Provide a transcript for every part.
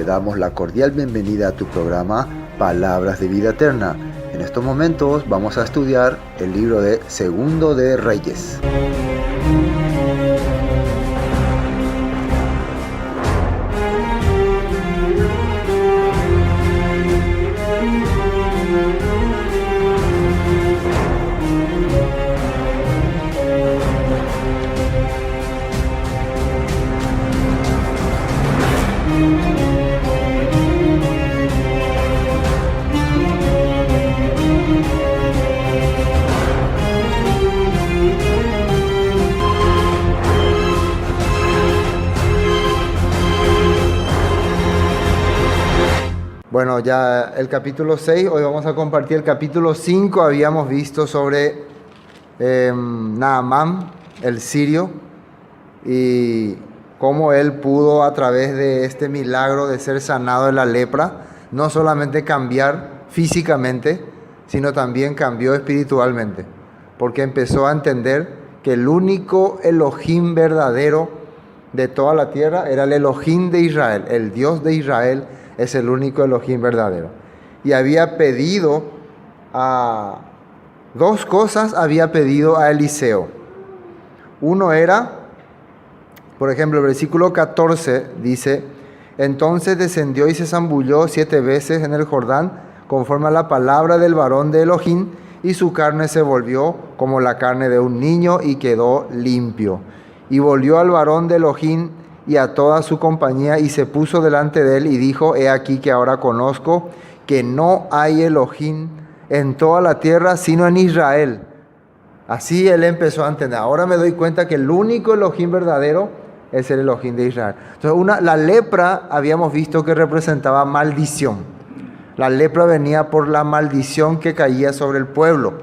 damos la cordial bienvenida a tu programa Palabras de Vida Eterna. En estos momentos vamos a estudiar el libro de Segundo de Reyes. Bueno, ya el capítulo 6, hoy vamos a compartir el capítulo 5. Habíamos visto sobre Naamán, el sirio, y cómo él pudo, a través de este milagro de ser sanado de la lepra, no solamente cambiar físicamente, sino también cambió espiritualmente, porque empezó a entender que el único Elohim verdadero de toda la tierra era el Elohim de Israel, el Dios de Israel. Es el único Elohim verdadero. Y había pedido dos cosas había pedido a Eliseo. Uno era, por ejemplo, el versículo 14 dice: entonces descendió y se zambulló 7 veces en el Jordán, conforme a la palabra del varón de Elohim, y su carne se volvió como la carne de un niño y quedó limpio. Y volvió al varón de Elohim y a toda su compañía, y se puso delante de él y dijo: he aquí que ahora conozco que no hay Elohim en toda la tierra sino en Israel. Así él empezó a entender. Ahora me doy cuenta que el único Elohim verdadero es el Elohim de Israel. Entonces, la lepra habíamos visto que representaba maldición. La lepra venía por la maldición que caía sobre el pueblo.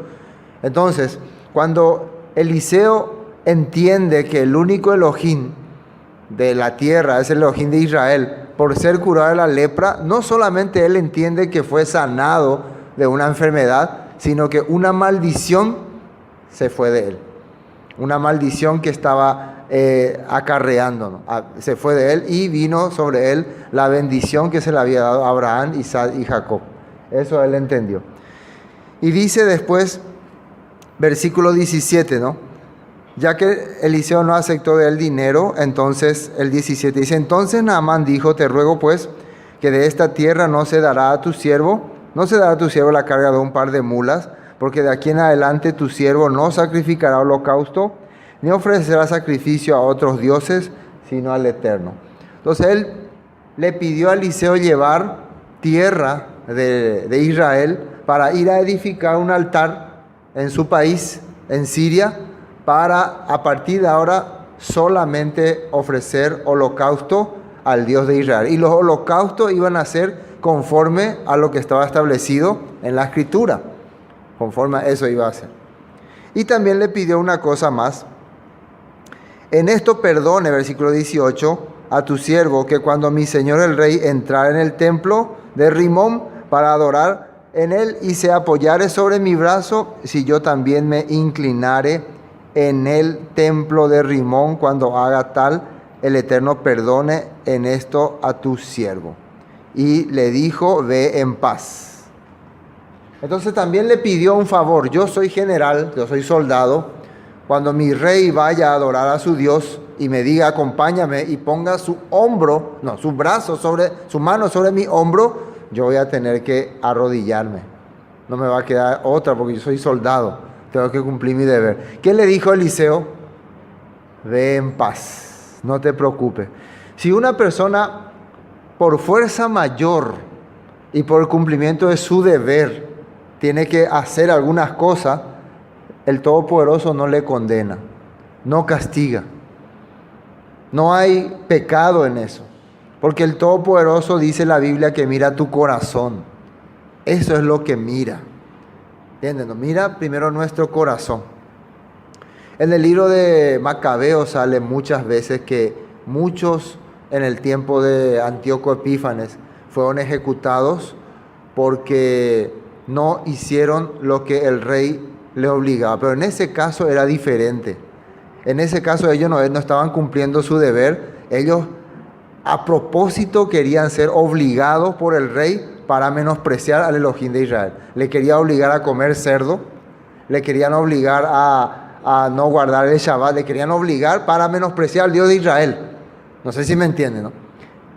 Entonces, cuando Eliseo entiende que el único Elohim de la tierra es el Elohim de Israel, por ser curado de la lepra, no solamente él entiende que fue sanado de una enfermedad, sino que una maldición se fue de él. Una maldición que estaba acarreando, se fue de él, y vino sobre él la bendición que se le había dado a Abraham, Isaac y Jacob. Eso él entendió. Y dice después, versículo 17, ¿no? Ya que Eliseo no aceptó de él dinero, entonces el 17 dice: entonces Naamán dijo: te ruego pues que de esta tierra no se dará a tu siervo la carga de un par de mulas, porque de aquí en adelante tu siervo no sacrificará holocausto, ni ofrecerá sacrificio a otros dioses, sino al Eterno. Entonces él le pidió a Eliseo llevar tierra de Israel para ir a edificar un altar en su país, en Siria, para a partir de ahora solamente ofrecer holocausto al Dios de Israel. Y los holocaustos iban a ser conforme a lo que estaba establecido en la Escritura. Conforme a eso iba a ser. Y también le pidió una cosa más: en esto perdone, versículo 18, a tu siervo, que cuando mi señor el rey entrara en el templo de Rimón para adorar en él y se apoyare sobre mi brazo, si yo también me inclinare en el templo de Rimón, cuando haga tal, el Eterno perdone en esto a tu siervo. Y le dijo: ve en paz. Entonces también le pidió un favor: yo soy general, yo soy soldado, cuando mi rey vaya a adorar a su Dios y me diga acompáñame, y ponga su mano sobre mi hombro, yo voy a tener que arrodillarme. No me va a quedar otra, porque yo soy soldado. Tengo que cumplir mi deber. ¿Qué le dijo Eliseo? Ve en paz, no te preocupes. Si una persona, por fuerza mayor y por el cumplimiento de su deber, tiene que hacer algunas cosas, el Todopoderoso no le condena, no castiga. No hay pecado en eso, porque el Todopoderoso, dice la Biblia, que mira tu corazón. Eso es lo que mira. ¿Entienden? Mira primero nuestro corazón. En el libro de Macabeo sale muchas veces que muchos en el tiempo de Antíoco Epífanes fueron ejecutados porque no hicieron lo que el rey le obligaba. Pero en ese caso era diferente. En ese caso ellos no estaban cumpliendo su deber. Ellos a propósito querían ser obligados por el rey para menospreciar al Elohim de Israel. Le quería obligar a comer cerdo, le querían obligar a no guardar el Shabbat, le querían obligar para menospreciar al Dios de Israel. No sé si me entienden, ¿no?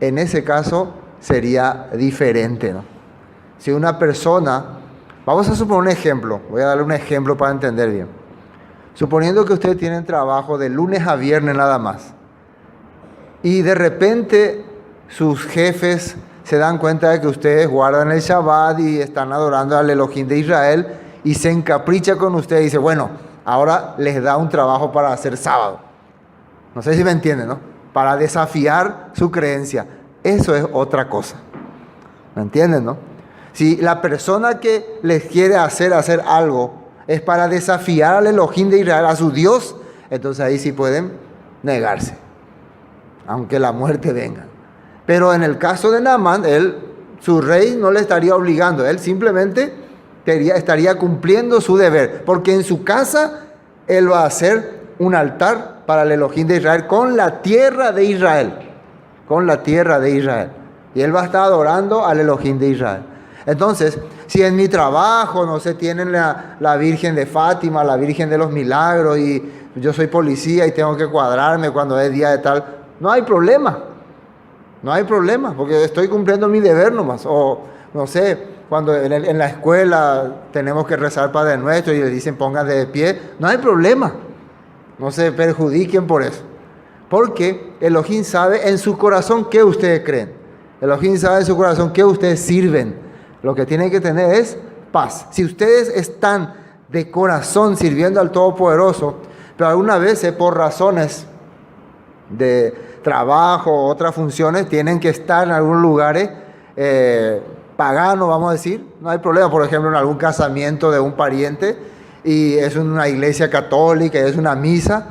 En ese caso sería diferente, ¿no? Si una persona, vamos a suponer un ejemplo, voy a darle un ejemplo para entender bien. Suponiendo que ustedes tienen trabajo de lunes a viernes nada más, y de repente sus jefes se dan cuenta de que ustedes guardan el Shabbat y están adorando al Elohim de Israel, y se encapricha con ustedes y dice, bueno, ahora les da un trabajo para hacer sábado. No sé si me entienden, ¿no? Para desafiar su creencia. Eso es otra cosa. ¿Me entienden, no? Si la persona que les quiere hacer algo es para desafiar al Elohim de Israel, a su Dios, entonces ahí sí pueden negarse, aunque la muerte venga. Pero en el caso de Naamán, su rey no le estaría obligando, él simplemente estaría cumpliendo su deber, porque en su casa él va a hacer un altar para el Elohim de Israel con la tierra de Israel, con la tierra de Israel, y él va a estar adorando al Elohim de Israel. Entonces, si en mi trabajo, no sé, tienen la Virgen de Fátima, la Virgen de los Milagros, y yo soy policía y tengo que cuadrarme cuando es día de tal, no hay problema. No hay problema, porque estoy cumpliendo mi deber nomás. O, no sé, cuando en la escuela tenemos que rezar Padre Nuestro y les dicen pónganse de pie, no hay problema. No se perjudiquen por eso. Porque Elohim sabe en su corazón qué ustedes creen. Elohim sabe en su corazón qué ustedes sirven. Lo que tienen que tener es paz. Si ustedes están de corazón sirviendo al Todopoderoso, pero algunas veces por razones de trabajo o otras funciones tienen que estar en algunos lugares paganos, vamos a decir, no hay problema. Por ejemplo, en algún casamiento de un pariente y es una iglesia católica, es una misa.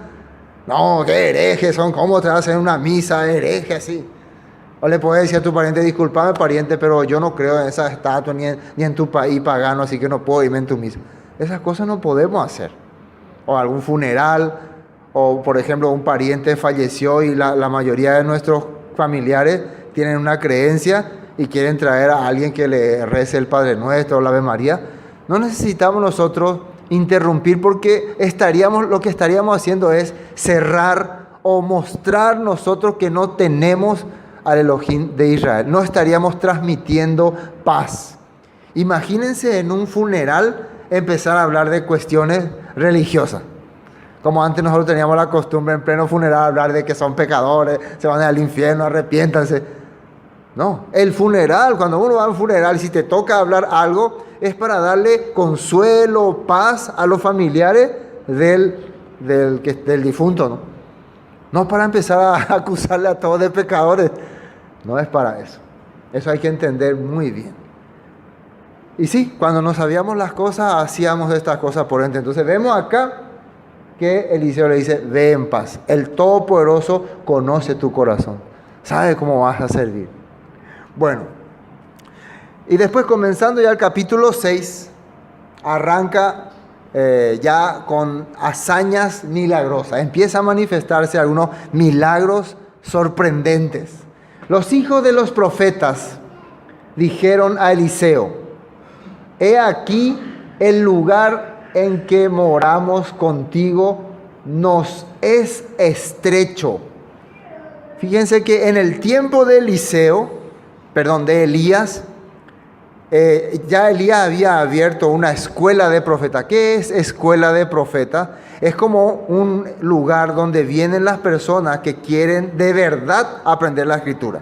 No, qué herejes son, ¿cómo te hacen una misa hereje así? O le puedes decir a tu pariente, discúlpame pariente, pero yo no creo en esa estatua ni en tu país pagano, así que no puedo irme en tu misa. Esas cosas no podemos hacer. O algún funeral, o por ejemplo un pariente falleció y la mayoría de nuestros familiares tienen una creencia y quieren traer a alguien que le rece el Padre Nuestro o la Ave María. No necesitamos nosotros interrumpir, porque lo que estaríamos haciendo es cerrar o mostrar nosotros que no tenemos al Elohim de Israel. No estaríamos transmitiendo paz. Imagínense en un funeral empezar a hablar de cuestiones religiosas. Como antes nosotros teníamos la costumbre en pleno funeral hablar de que son pecadores, se van al infierno, arrepiéntanse. No, el funeral, cuando uno va a un funeral, si te toca hablar algo, es para darle consuelo, paz a los familiares del difunto, ¿no? No para empezar a acusarle a todos de pecadores. No es para eso. Eso hay que entender muy bien. Y sí, cuando no sabíamos las cosas, hacíamos estas cosas por dentro. Entonces vemos acá que Eliseo le dice, ve en paz. El Todopoderoso conoce tu corazón. Sabe cómo vas a servir. Bueno, y después comenzando ya el capítulo 6, arranca ya con hazañas milagrosas. Empieza a manifestarse algunos milagros sorprendentes. Los hijos de los profetas dijeron a Eliseo, he aquí el lugar en que moramos contigo nos es estrecho. Fíjense que en el tiempo de Elías, ya Elías había abierto una escuela de profetas. ¿Qué es escuela de profetas? Es como un lugar donde vienen las personas que quieren de verdad aprender la escritura.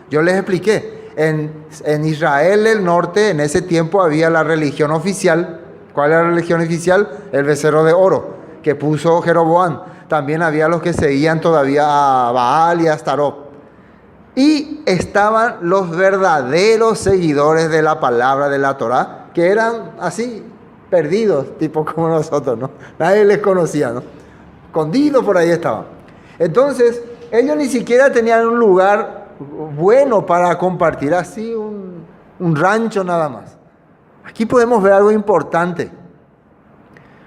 Yo les expliqué, en Israel del norte, en ese tiempo había la religión oficial. ¿Cuál era la religión oficial? El becerro de oro que puso Jeroboam. También había los que seguían todavía a Baal y a Astarot. Y estaban los verdaderos seguidores de la palabra de la Torá, que eran así, perdidos, tipo como nosotros, ¿no? Nadie les conocía, ¿no? Escondidos por ahí estaban. Entonces, ellos ni siquiera tenían un lugar bueno para compartir, así un rancho nada más. Aquí podemos ver algo importante.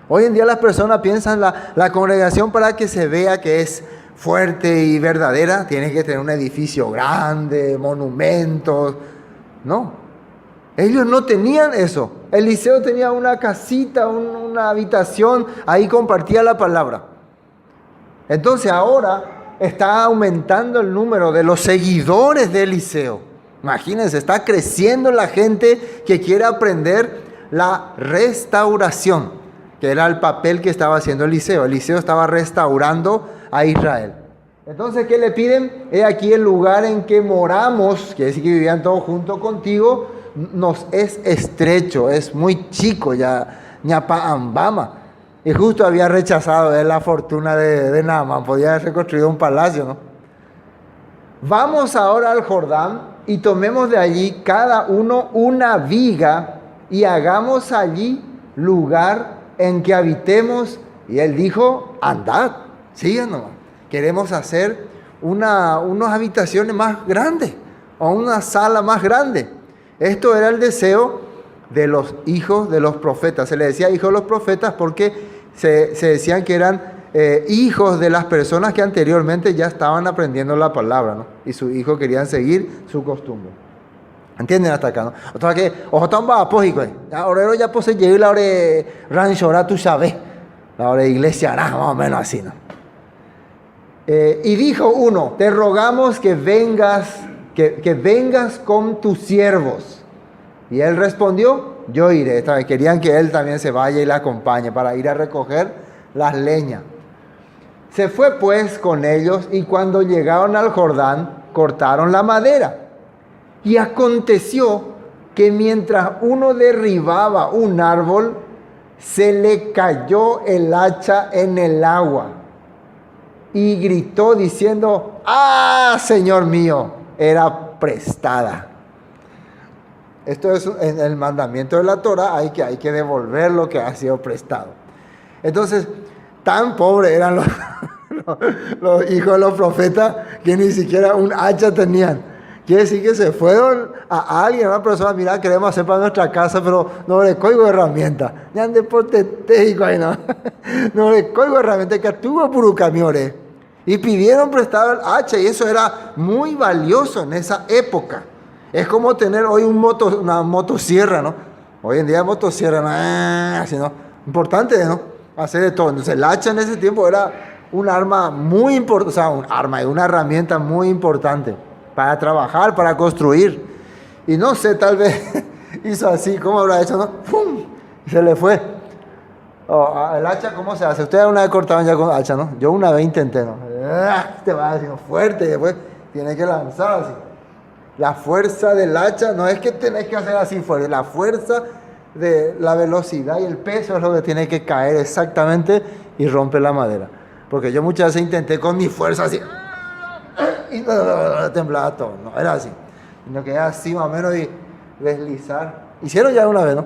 Hoy en día las personas piensan la congregación para que se vea que es fuerte y verdadera, tienes que tener un edificio grande, monumentos. No, ellos no tenían eso. Eliseo tenía una casita, una habitación, ahí compartía la palabra. Entonces ahora está aumentando el número de los seguidores de Eliseo. Imagínense, está creciendo la gente que quiere aprender la restauración, que era el papel que estaba haciendo Eliseo. Eliseo estaba restaurando a Israel. Entonces, ¿qué le piden? He aquí el lugar en que moramos, quiere decir que vivían todos juntos contigo, nos es estrecho, es muy chico, ya ñapa ambama. Y justo había rechazado él la fortuna de Naamán, podía haber reconstruido un palacio, ¿no? Vamos ahora al Jordán y tomemos de allí cada uno una viga y hagamos allí lugar en que habitemos. Y él dijo, andad, síganos. Queremos hacer unas habitaciones más grandes o una sala más grande. Esto era el deseo de los hijos de los profetas. Se le decía hijos de los profetas porque se decían que eran hijos de las personas que anteriormente ya estaban aprendiendo la palabra, ¿no? Y sus hijos querían seguir su costumbre. ¿Entienden hasta acá, no? O sea que, ojo, tan va apógico, ahora ya posee la hora de rancho, ahora tú sabes, la hora de iglesia, más o menos así, ¿no? Y dijo uno, te rogamos que vengas con tus siervos. Y él respondió, yo iré. Esta vez querían que él también se vaya y la acompañe para ir a recoger las leñas. Se fue pues con ellos y cuando llegaron al Jordán, cortaron la madera. Y aconteció que mientras uno derribaba un árbol, se le cayó el hacha en el agua. Y gritó diciendo, ¡ah, Señor mío! Era prestada. Esto es en el mandamiento de la Torah, hay que devolver lo que ha sido prestado. Entonces, tan pobres eran los hijos de los profetas que ni siquiera un hacha tenían. Quiere decir que se fueron a alguien, a una persona, mira, queremos hacer para nuestra casa, pero no le coigo herramientas. Ya deporte técnico ahí, no. No le coigo herramientas, que tuvo por un camión. Y pidieron prestado el hacha, y eso era muy valioso en esa época. Es como tener hoy una motosierra, ¿no? Hoy en día motosierra, ¿no? Así, ¿no? Importante, ¿no? Hacer de todo. Entonces el hacha en ese tiempo era un arma muy importante, o sea, una herramienta muy importante para trabajar, para construir. Y no sé, tal vez hizo así, ¿cómo habrá hecho, no? ¡Pum! Y se le fue. El hacha, ¿cómo se hace? Ustedes una vez cortaban ya con hacha, ¿no? Yo una vez intenté, ¿no? Te va haciendo fuerte y después tienes que lanzar así. La fuerza del hacha no es que tenés que hacer así fuerte, la fuerza de la velocidad y el peso es lo que tiene que caer exactamente y rompe la madera. Porque yo muchas veces intenté con mi fuerza así y temblaba todo, no era así, sino que era así más o menos y deslizar. Hicieron ya una vez, ¿no?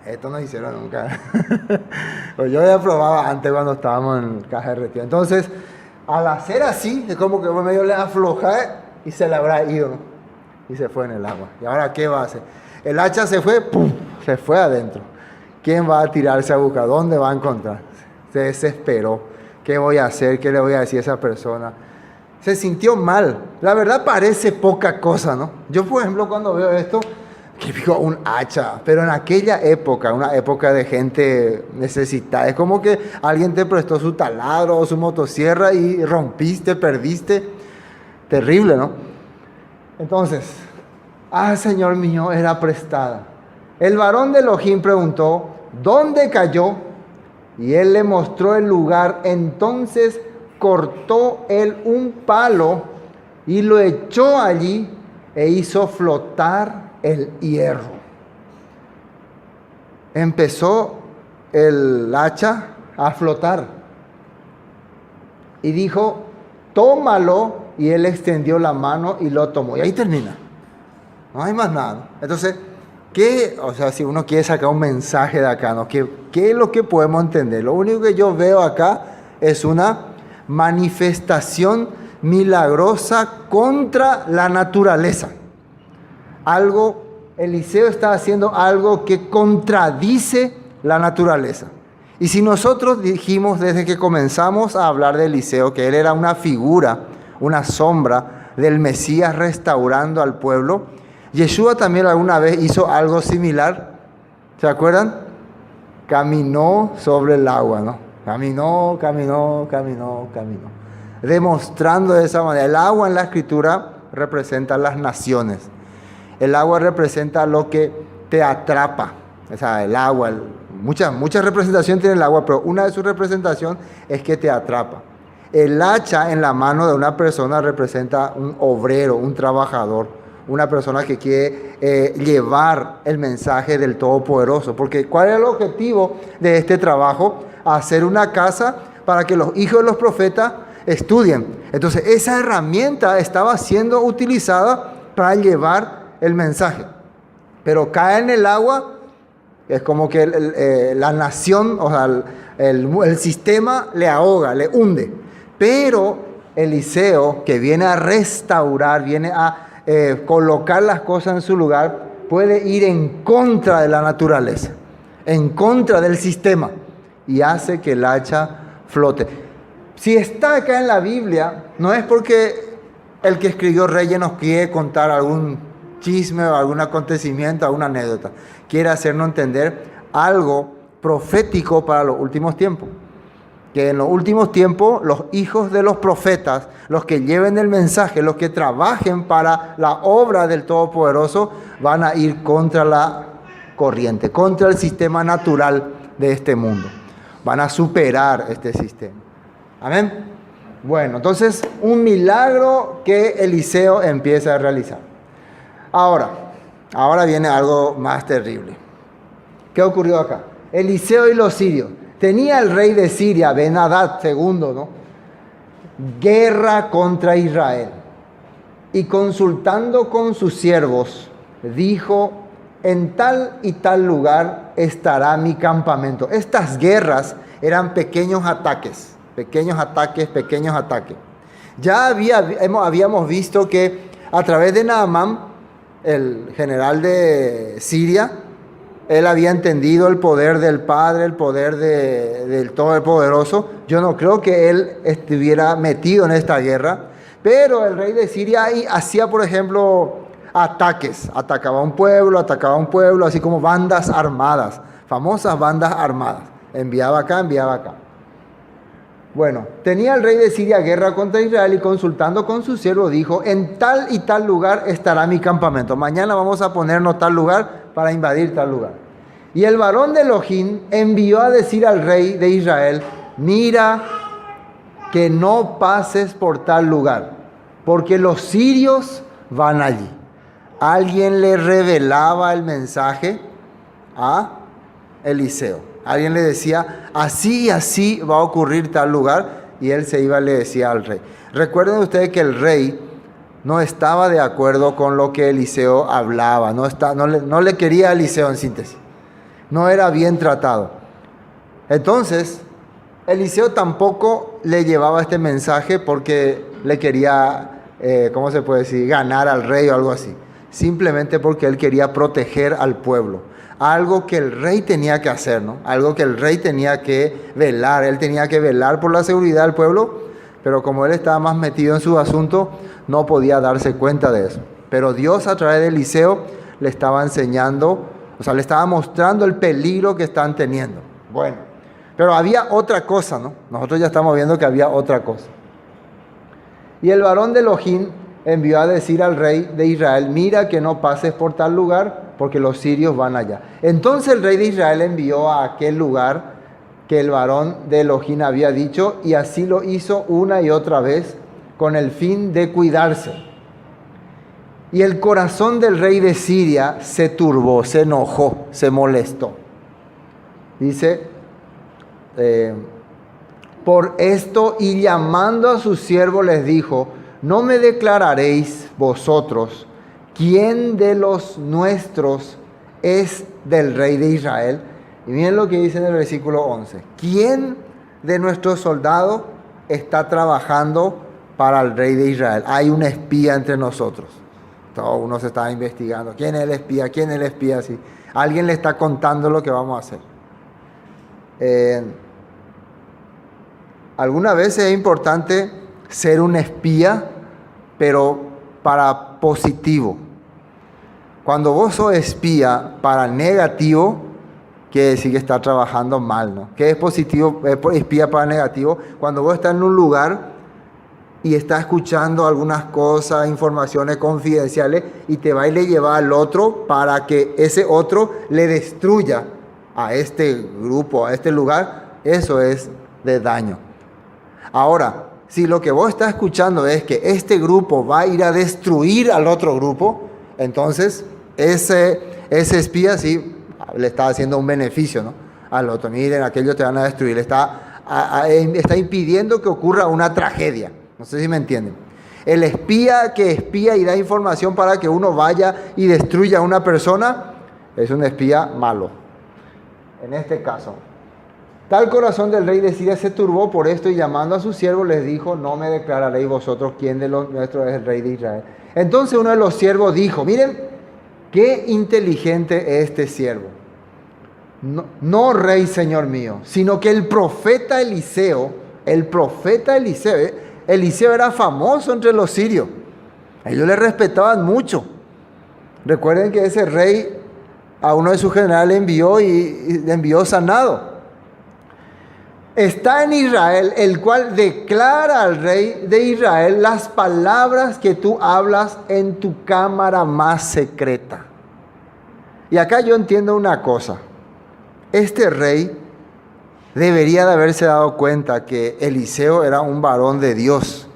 Esto no hicieron nunca. Pues yo ya probaba antes cuando estábamos en caja de retiro. Entonces, al hacer así, es como que medio le aflojé y se le habrá ido, ¿no? Y se fue en el agua. ¿Y ahora qué va a hacer? El hacha se fue, ¡pum! Se fue adentro. ¿Quién va a tirarse a buscar? ¿Dónde va a encontrar? Se desesperó. ¿Qué voy a hacer? ¿Qué le voy a decir a esa persona? Se sintió mal. La verdad parece poca cosa, ¿no? Yo, por ejemplo, cuando veo esto, que digo, un hacha, pero en aquella época, una época de gente necesitada, es como que alguien te prestó su taladro o su motosierra y rompiste, perdiste. Terrible, ¿no? Entonces, Señor mío, era prestada. El varón de Elohim preguntó, ¿dónde cayó? Y él le mostró el lugar. Entonces cortó él un palo y lo echó allí e hizo flotar el hierro. Empezó el hacha a flotar y dijo, tómalo. Y él extendió la mano y lo tomó. Y ahí termina. No hay más nada, ¿no? Entonces, o sea, si uno quiere sacar un mensaje de acá, ¿no? ¿Qué es lo que podemos entender? Lo único que yo veo acá es una manifestación milagrosa contra la naturaleza. Eliseo está haciendo algo que contradice la naturaleza. Y si nosotros dijimos desde que comenzamos a hablar de Eliseo que él era una figura, una sombra del Mesías restaurando al pueblo, Yeshua también alguna vez hizo algo similar. ¿Se acuerdan? Caminó sobre el agua, ¿no? Caminó. Demostrando de esa manera. El agua en la Escritura representa las naciones. El agua representa lo que te atrapa. O sea, el agua, mucha representación tiene el agua, pero una de sus representaciones es que te atrapa. El hacha en la mano de una persona representa un obrero, un trabajador, una persona que quiere llevar el mensaje del Todopoderoso. Porque ¿cuál es el objetivo de este trabajo? Hacer una casa para que los hijos de los profetas estudien. Entonces esa herramienta estaba siendo utilizada para llevar el mensaje. Pero cae en el agua, es como que la nación, o sea, el sistema le ahoga, le hunde. Pero Eliseo, que viene a restaurar, viene a colocar las cosas en su lugar, puede ir en contra de la naturaleza, en contra del sistema, y hace que el hacha flote. Si está acá en la Biblia, no es porque el que escribió Reyes nos quiere contar algún chisme o algún acontecimiento, alguna anécdota. Quiere hacernos entender algo profético para los últimos tiempos. Que en los últimos tiempos los hijos de los profetas, los que lleven el mensaje, los que trabajen para la obra del Todopoderoso, van a ir contra la corriente, contra el sistema natural de este mundo. Van a superar este sistema. Amén. Bueno, entonces un milagro que Eliseo empieza a realizar. Ahora viene algo más terrible. ¿Qué ocurrió acá? Eliseo y los sirios. Tenía el rey de Siria, Ben-Hadad II, ¿no?, guerra contra Israel. Y consultando con sus siervos, dijo: en tal y tal lugar estará mi campamento. Estas guerras eran pequeños ataques. Ya habíamos visto que a través de Naamán, el general de Siria, él había entendido el poder del Padre, el poder del Todopoderoso. Yo no creo que él estuviera metido en esta guerra, pero el rey de Siria hacía, por ejemplo, ataques. Atacaba un pueblo, así como bandas armadas, famosas bandas armadas. Enviaba acá. Bueno, tenía el rey de Siria guerra contra Israel y consultando con su siervo dijo: en tal y tal lugar estará mi campamento. Mañana vamos a ponernos tal lugar para invadir tal lugar. Y el varón de Elohim envió a decir al rey de Israel: mira que no pases por tal lugar, porque los sirios van allí. Alguien le revelaba el mensaje a Eliseo. Alguien le decía: así y así va a ocurrir tal lugar, y él se iba y le decía al rey. Recuerden ustedes que el rey no estaba de acuerdo con lo que Eliseo hablaba, no le quería a Eliseo, en síntesis. No era bien tratado. Entonces, Eliseo tampoco le llevaba este mensaje porque le quería, ¿cómo se puede decir?, ganar al rey o algo así. Simplemente porque él quería proteger al pueblo. Algo que el rey tenía que hacer, ¿no? Algo que el rey tenía que velar. Él tenía que velar por la seguridad del pueblo, pero como él estaba más metido en su asunto, no podía darse cuenta de eso. Pero Dios, a través de Eliseo, le estaba enseñando, le estaba mostrando el peligro que están teniendo. Bueno, pero había otra cosa, ¿no? Nosotros ya estamos viendo que había otra cosa. Y el varón de Elohim envió a decir al rey de Israel: mira que no pases por tal lugar, porque los sirios van allá. Entonces el rey de Israel envió a aquel lugar que el varón de Elohim había dicho, y así lo hizo una y otra vez, con el fin de cuidarse. Y el corazón del rey de Siria se turbó, se enojó, se molestó. Dice: por esto, y llamando a sus siervos les dijo: no me declararéis vosotros quién de los nuestros es del rey de Israel. Y miren lo que dice en el versículo 11. ¿Quién de nuestros soldados está trabajando para el rey de Israel? Hay un espía entre nosotros. Todo uno se está investigando. ¿Quién es el espía? ¿Quién es el espía? Sí. Alguien le está contando lo que vamos a hacer. Eh, Algunas veces es importante ser un espía, pero para positivo. Cuando vos sos espía para negativo, quiere decir que está trabajando mal, ¿no? ¿Qué es positivo, espía para negativo? Cuando vos estás en un lugar y estás escuchando algunas cosas, informaciones confidenciales, y te va y le lleva al otro para que ese otro le destruya a este grupo, a este lugar, eso es de daño. Ahora, si lo que vos estás escuchando es que este grupo va a ir a destruir al otro grupo, entonces ese espía sí le está haciendo un beneficio, ¿no?, al otro. Miren, aquellos te van a destruir. Está impidiendo que ocurra una tragedia. No sé si me entienden. El espía que espía y da información para que uno vaya y destruya a una persona es un espía malo. En este caso, tal corazón del rey de Siria se turbó por esto y llamando a sus siervos les dijo: no me declararéis vosotros quién de los nuestros es el rey de Israel. Entonces uno de los siervos dijo: miren, qué inteligente es este siervo. No rey, señor mío, sino que el profeta Eliseo, Eliseo era famoso entre los sirios. Ellos le respetaban mucho. Recuerden que ese rey a uno de sus generales le envió y le envió sanado. Está en Israel, el cual declara al rey de Israel las palabras que tú hablas en tu cámara más secreta. Y acá yo entiendo una cosa. Este rey debería de haberse dado cuenta que Eliseo era un varón de Dios.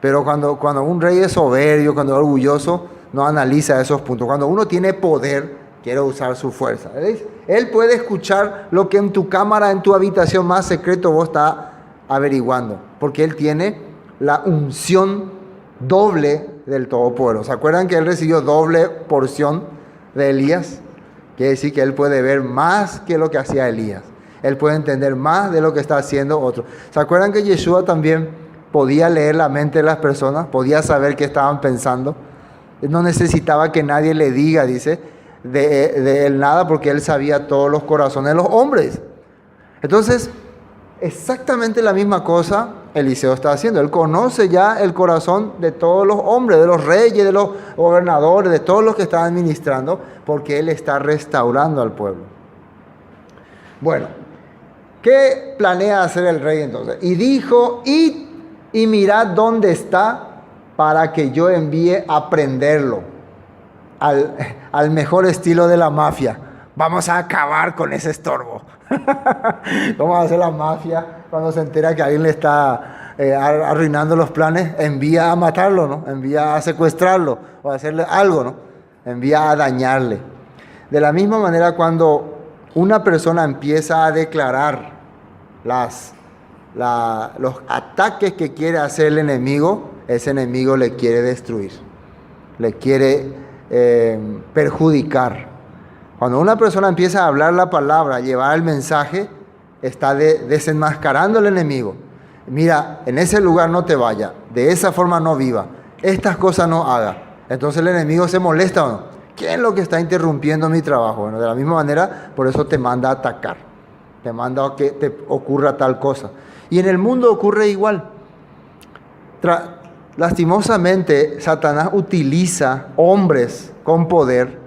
Pero cuando un rey es soberbio, cuando es orgulloso, no analiza esos puntos. Cuando uno tiene poder, quiere usar su fuerza. ¿Veis? Él puede escuchar lo que en tu cámara, en tu habitación más secreto vos estás averiguando. Porque él tiene la unción doble del Todopoderoso. ¿Se acuerdan que él recibió doble porción de Elías? Quiere decir que él puede ver más que lo que hacía Elías. Él puede entender más de lo que está haciendo otro. ¿Se acuerdan que Yeshua también podía leer la mente de las personas? Podía saber qué estaban pensando. No necesitaba que nadie le diga, dice, de él nada, porque él sabía todos los corazones de los hombres. Entonces, exactamente la misma cosa Eliseo está haciendo. Él conoce ya el corazón de todos los hombres, de los reyes, de los gobernadores, de todos los que están administrando, porque él está restaurando al pueblo. Bueno, ¿qué planea hacer el rey entonces? Y dijo: id y mirad dónde está, para que yo envíe a prenderlo. Al mejor estilo de la mafia. Vamos a acabar con ese estorbo. ¿Cómo hace la mafia cuando se entera que alguien le está arruinando los planes? Envía a matarlo, ¿no? Envía a secuestrarlo o a hacerle algo, ¿no? Envía a dañarle. De la misma manera, cuando una persona empieza a declarar los ataques que quiere hacer el enemigo, ese enemigo le quiere destruir, le quiere perjudicar. Cuando una persona empieza a hablar la palabra, a llevar el mensaje, está desenmascarando al enemigo. Mira, en ese lugar no te vaya, de esa forma no viva, estas cosas no haga. Entonces el enemigo se molesta, ¿o no? ¿Quién es lo que está interrumpiendo mi trabajo? Bueno, de la misma manera, por eso te manda a atacar, te manda a que te ocurra tal cosa. Y en el mundo ocurre igual. Lastimosamente, Satanás utiliza hombres con poder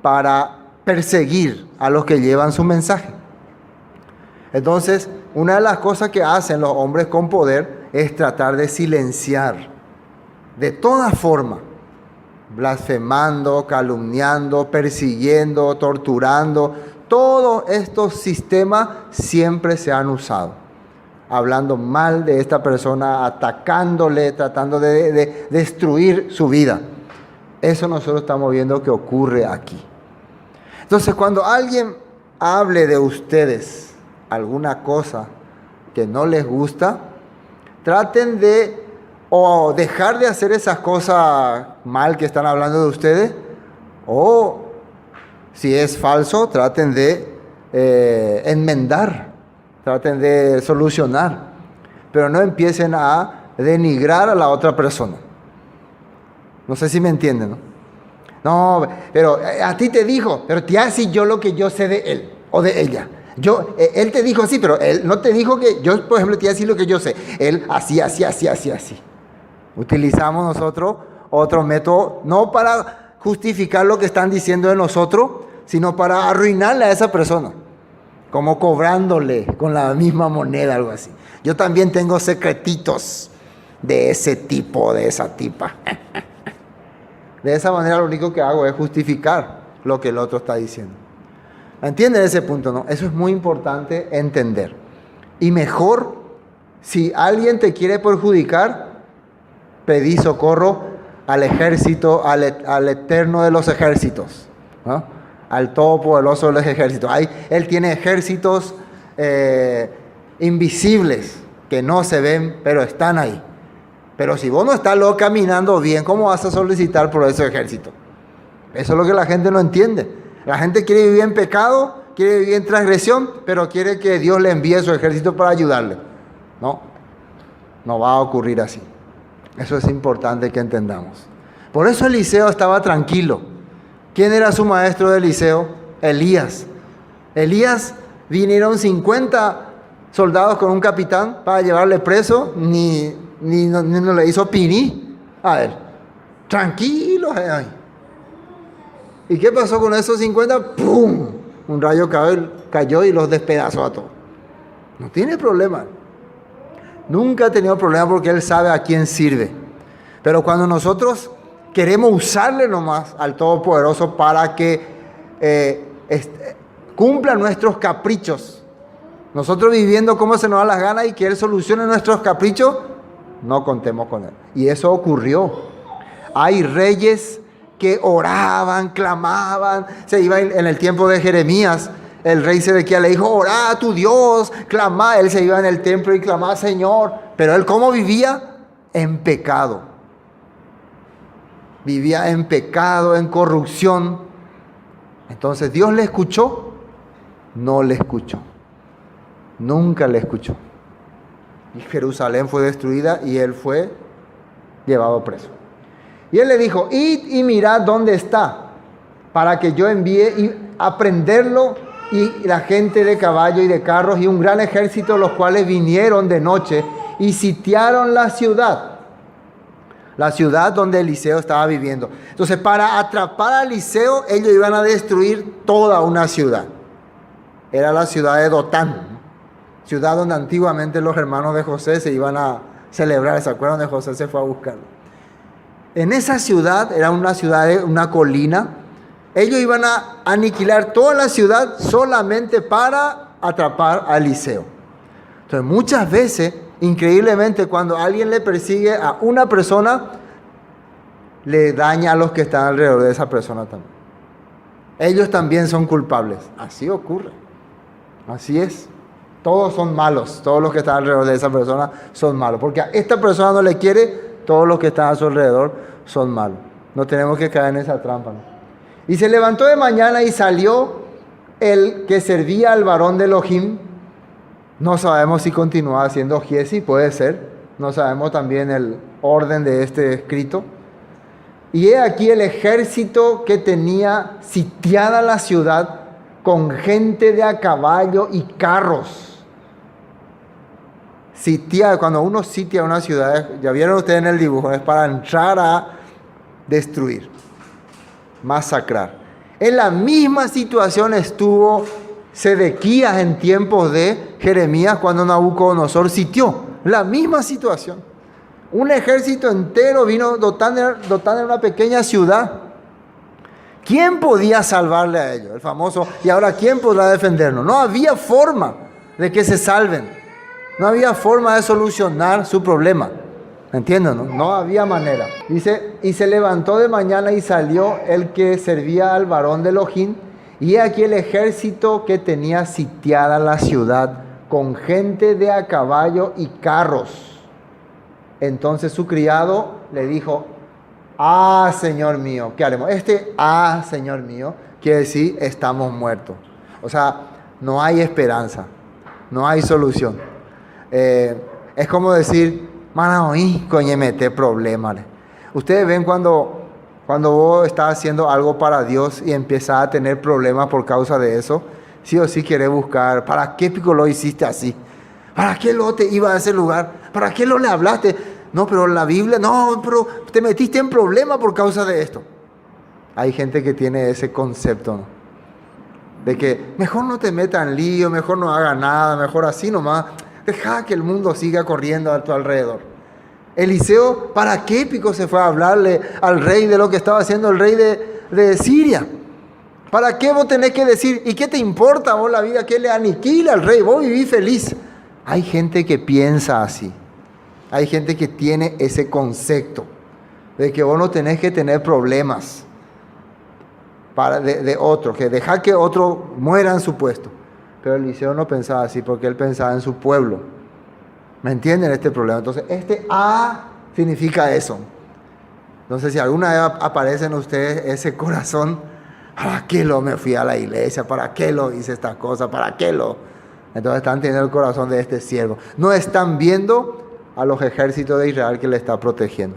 para perseguir a los que llevan su mensaje. Entonces, una de las cosas que hacen los hombres con poder es tratar de silenciar de toda forma, blasfemando, calumniando, persiguiendo, torturando. Todos estos sistemas siempre se han usado, hablando mal de esta persona, atacándole, tratando de destruir su vida. Eso nosotros estamos viendo que ocurre aquí. Entonces, cuando alguien hable de ustedes alguna cosa que no les gusta, traten de o dejar de hacer esas cosas mal que están hablando de ustedes, o si es falso, traten de enmendar, traten de solucionar, pero no empiecen a denigrar a la otra persona. No sé si me entienden, ¿no? No, pero a ti te dijo, pero te hace yo lo que yo sé de él o de ella. Él te dijo así, pero él no te dijo que yo, por ejemplo, te iba a decir lo que yo sé. Él así. Utilizamos nosotros otro método, no para justificar lo que están diciendo de nosotros, sino para arruinarle a esa persona. Como cobrándole con la misma moneda, algo así. Yo también tengo secretitos de ese tipo, de esa tipa. De esa manera lo único que hago es justificar lo que el otro está diciendo. ¿Entienden ese punto, no? Eso es muy importante entender. Y mejor, si alguien te quiere perjudicar, pedí socorro al ejército, al eterno de los ejércitos, ¿no? Al todopoderoso de los ejércitos. Él tiene ejércitos invisibles que no se ven, pero están ahí. Pero si vos no estás luego caminando bien, ¿cómo vas a solicitar por ese ejército? Eso es lo que la gente no entiende. La gente quiere vivir en pecado, quiere vivir en transgresión, pero quiere que Dios le envíe su ejército para ayudarle. No va a ocurrir así. Eso es importante que entendamos. Por eso Eliseo estaba tranquilo. ¿Quién era su maestro de Eliseo? Elías. Vinieron 50 soldados con un capitán para llevarle preso, ni le hizo pini a él. Tranquilo. ¿Y qué pasó con esos 50? ¡Pum! Un rayo cayó y los despedazó a todos. No tiene problema. Nunca ha tenido problema porque él sabe a quién sirve. Pero cuando nosotros queremos usarle nomás al Todopoderoso para que cumpla nuestros caprichos, nosotros viviendo como se nos da las ganas y que Él solucione nuestros caprichos, no contemos con Él. Y eso ocurrió. Hay reyes que oraban, clamaban. Se iba en el tiempo de Jeremías, el rey Sedequías le dijo: orá a tu Dios, clama. Él se iba en el templo y clamaba: Señor. Pero él, ¿cómo vivía? En pecado. Vivía en pecado, en corrupción. Entonces, ¿Dios le escuchó? No le escuchó. Nunca le escuchó. Y Jerusalén fue destruida y él fue llevado preso. Y él le dijo: id y mirad dónde está, para que yo envíe a prenderlo, y la gente de caballo y de carros y un gran ejército, los cuales vinieron de noche y sitiaron la ciudad donde Eliseo estaba viviendo. Entonces, para atrapar a Eliseo, ellos iban a destruir toda una ciudad. Era la ciudad de Dotán, ciudad donde antiguamente los hermanos de José se iban a celebrar. ¿Se acuerdan de José? Se fue a buscarlo. En esa ciudad, era una ciudad de una colina, ellos iban a aniquilar toda la ciudad solamente para atrapar a Eliseo. Entonces, muchas veces, increíblemente, cuando alguien le persigue a una persona, le daña a los que están alrededor de esa persona también. Ellos también son culpables. Así ocurre. Así es. Todos son malos. Todos los que están alrededor de esa persona son malos. Porque a esta persona no le quiere, todos los que están a su alrededor son malos. No tenemos que caer en esa trampa, ¿no? Y se levantó de mañana y salió el que servía al varón de Elohim. No sabemos si continuaba siendo Giesi, puede ser. No sabemos también el orden de este escrito. Y he aquí el ejército que tenía sitiada la ciudad con gente de a caballo y carros. Sitiar, cuando uno sitia una ciudad, ya vieron ustedes en el dibujo, es para entrar a destruir, masacrar. En la misma situación estuvo Sedequías en tiempos de Jeremías cuando Nabucodonosor sitió. La misma situación. Un ejército entero vino dotando de una pequeña ciudad. ¿Quién podía salvarle a ellos? El famoso: ¿y ahora quién podrá defendernos? No había forma de que se salven. No había forma de solucionar su problema. ¿Entienden? No había manera. Dice: y se levantó de mañana y salió el que servía al varón de Elohim, y aquí el ejército que tenía sitiada la ciudad con gente de a caballo y carros. Entonces su criado le dijo: ah, Señor mío, ¿qué haremos? Señor mío, quiere decir: estamos muertos. O sea, no hay esperanza, no hay solución. Es como decir: Manaoí, coñemete, problema. Ustedes ven cuando vos estás haciendo algo para Dios y empiezas a tener problemas por causa de eso, sí o sí querés buscar, ¿para qué pico lo hiciste así? ¿Para qué lo te iba a ese lugar? ¿Para qué lo le hablaste? No, pero la Biblia, no, pero te metiste en problema por causa de esto. Hay gente que tiene ese concepto, ¿no? De que mejor no te metas en lío, mejor no hagas nada, mejor así nomás. Deja que el mundo siga corriendo a tu alrededor. Eliseo, ¿para qué pico se fue a hablarle al rey de lo que estaba haciendo el rey de Siria? ¿Para qué vos tenés que decir? ¿Y qué te importa vos la vida que le aniquila al rey? Vos vivís feliz. Hay gente que piensa así. Hay gente que tiene ese concepto de que vos no tenés que tener problemas de otro, que dejar que otro muera en su puesto. Pero Eliseo no pensaba así porque él pensaba en su pueblo. ¿Me entienden este problema? Entonces, este A significa eso. Entonces, si alguna vez aparece en ustedes ese corazón, ¿para qué me fui a la iglesia? ¿Para qué hice esta cosa? ¿Para qué Entonces están teniendo el corazón de este siervo. No están viendo a los ejércitos de Israel que le está protegiendo.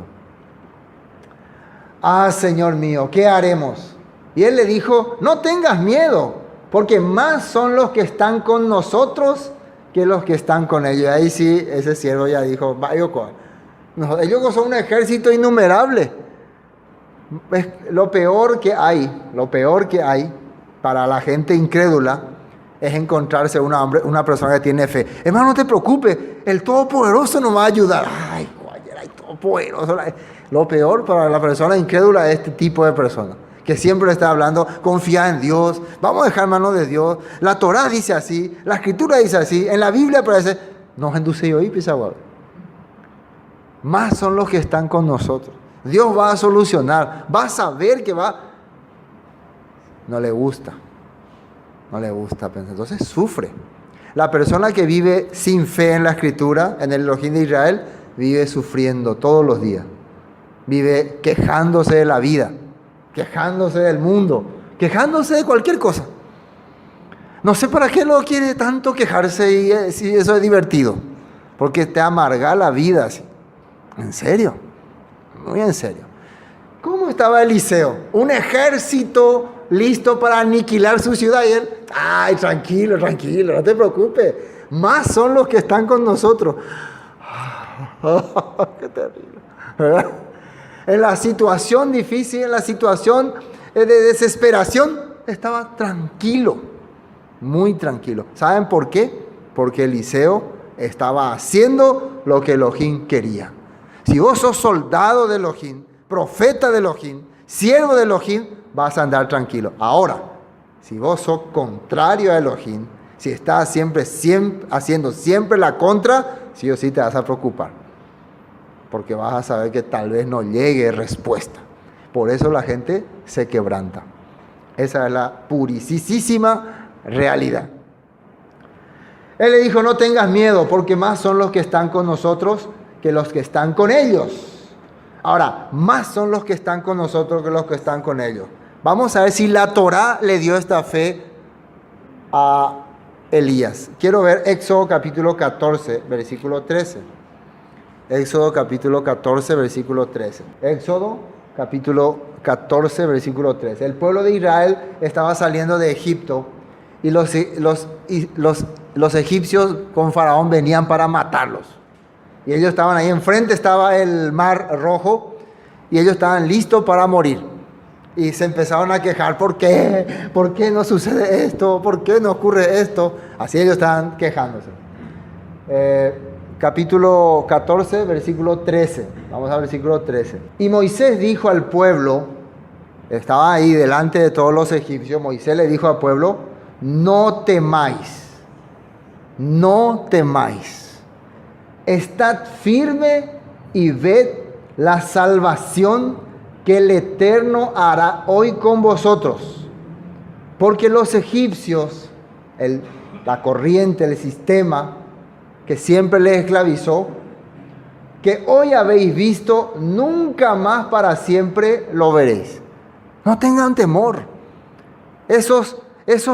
Ah, Señor mío, ¿qué haremos? Y él le dijo, no tengas miedo, porque más son los que están con nosotros que los que están con ellos. Y ahí sí, ese siervo ya dijo, ellos son un ejército innumerable. Es lo peor que hay para la gente incrédula es encontrarse una persona que tiene fe. Hermano, no te preocupes, el Todopoderoso nos va a ayudar. Ay, cualquiera, el Todopoderoso. Lo peor para la persona incrédula es este tipo de personas, que siempre está hablando, confía en Dios, vamos a dejar en manos de Dios. La Torá dice así, la Escritura dice así, en la Biblia aparece, nos induce hoy, pisagua. Más son los que están con nosotros. Dios va a solucionar, va a saber que va. No le gusta pensar, entonces sufre. La persona que vive sin fe en la Escritura, en el Elohim de Israel, vive sufriendo todos los días. Vive quejándose de la vida, quejándose del mundo, quejándose de cualquier cosa. No sé para qué lo quiere tanto quejarse si eso es divertido. Porque te amarga la vida así. ¿En serio? Muy en serio. ¿Cómo estaba Eliseo? Un ejército listo para aniquilar su ciudad. Y él, ay, tranquilo, no te preocupes. Más son los que están con nosotros. Qué terrible, ¿verdad? En la situación difícil, en la situación de desesperación, estaba tranquilo, muy tranquilo. ¿Saben por qué? Porque Eliseo estaba haciendo lo que Elohim quería. Si vos sos soldado de Elohim, profeta de Elohim, siervo de Elohim, vas a andar tranquilo. Ahora, si vos sos contrario a Elohim, si estás siempre haciendo siempre la contra, sí o sí te vas a preocupar. Porque vas a saber que tal vez no llegue respuesta. Por eso la gente se quebranta. Esa es la purisísima realidad. Él le dijo, no tengas miedo, porque más son los que están con nosotros que los que están con ellos. Ahora, más son los que están con nosotros que los que están con ellos. Vamos a ver si la Torá le dio esta fe a Elías. Quiero ver Éxodo capítulo 14, versículo 13. Éxodo capítulo 14, versículo 13. Éxodo capítulo 14, versículo 13. El pueblo de Israel estaba saliendo de Egipto y los egipcios con Faraón venían para matarlos. Y ellos estaban ahí enfrente, estaba el mar rojo y ellos estaban listos para morir. Y se empezaron a quejar, ¿por qué? ¿Por qué no sucede esto? ¿Por qué no ocurre esto? Así ellos estaban quejándose. Capítulo 14, versículo 13. Vamos al versículo 13. Y Moisés dijo al pueblo, estaba ahí delante de todos los egipcios, Moisés le dijo al pueblo, no temáis, no temáis. Estad firme y ved la salvación que el Eterno hará hoy con vosotros. Porque los egipcios, la corriente, el sistema que siempre les esclavizó, que hoy habéis visto, nunca más para siempre lo veréis. No tengan temor. Esos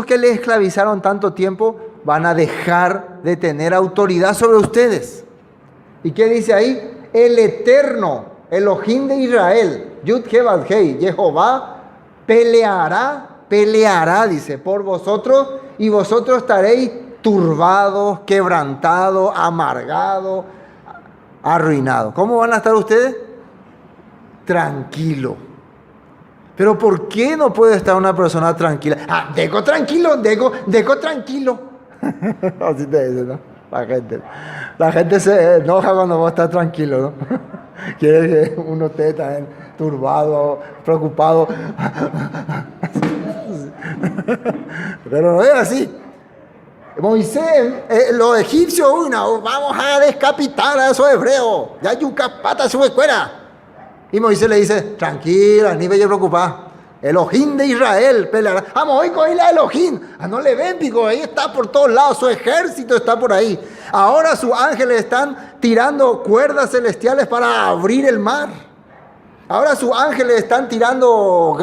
que les esclavizaron tanto tiempo van a dejar de tener autoridad sobre ustedes. ¿Y qué dice ahí? El Eterno, Elohim de Israel, Yud-He-Vav-Hei, Jehová, peleará, dice, por vosotros y vosotros estaréis turbados, quebrantados, amargados, arruinados. ¿Cómo van a estar ustedes? Tranquilo. Pero ¿por qué no puede estar una persona tranquila? Deco tranquilo, Deco tranquilo. Así te dice, ¿no? La gente se enoja cuando vos estás tranquilo, ¿no? Quiere que uno esté también turbado, preocupado. Pero no es así. Moisés, los egipcios, vamos a descapitar a esos hebreos. Ya yuca pata su escuela. Y Moisés le dice, tranquila, ni vaya a preocupar. Elohim de Israel peleará. Vamos, hoy con la Elohim. No le ven, pico, ahí está por todos lados, su ejército está por ahí. Ahora sus ángeles están tirando cuerdas celestiales para abrir el mar. Ahora sus ángeles están tirando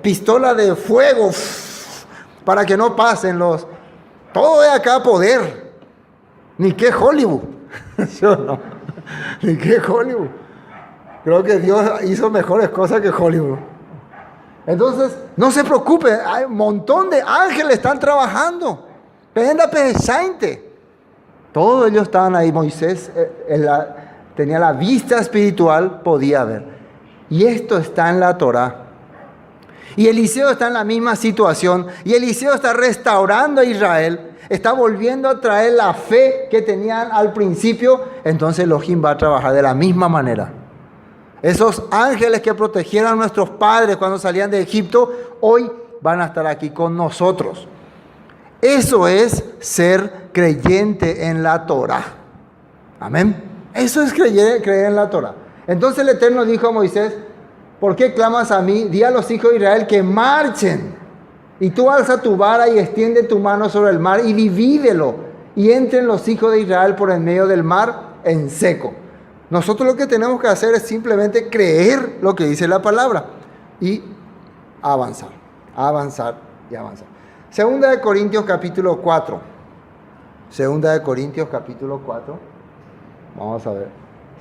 pistolas de fuego para que no pasen los... Todo es acá poder. Ni qué Hollywood. Yo no. Ni qué Hollywood. Creo que Dios hizo mejores cosas que Hollywood. Entonces, no se preocupe, hay un montón de ángeles están trabajando. Penda pesante. Todos ellos estaban ahí. Moisés tenía la vista espiritual, podía ver. Y esto está en la Torá. Y Eliseo está en la misma situación. Y Eliseo está restaurando a Israel. Está volviendo a traer la fe que tenían al principio. Entonces Elohim va a trabajar de la misma manera. Esos ángeles que protegieron a nuestros padres cuando salían de Egipto, hoy van a estar aquí con nosotros. Eso es ser creyente en la Torá. Amén. Eso es creer en la Torá. Entonces el Eterno dijo a Moisés, ¿por qué clamas a mí? Di a los hijos de Israel que marchen. Y tú alza tu vara y extiende tu mano sobre el mar y divídelo. Y entren los hijos de Israel por en medio del mar en seco. Nosotros lo que tenemos que hacer es simplemente creer lo que dice la palabra y avanzar, avanzar y avanzar. Segunda de Corintios capítulo 4. Segunda de Corintios capítulo 4. Vamos a ver.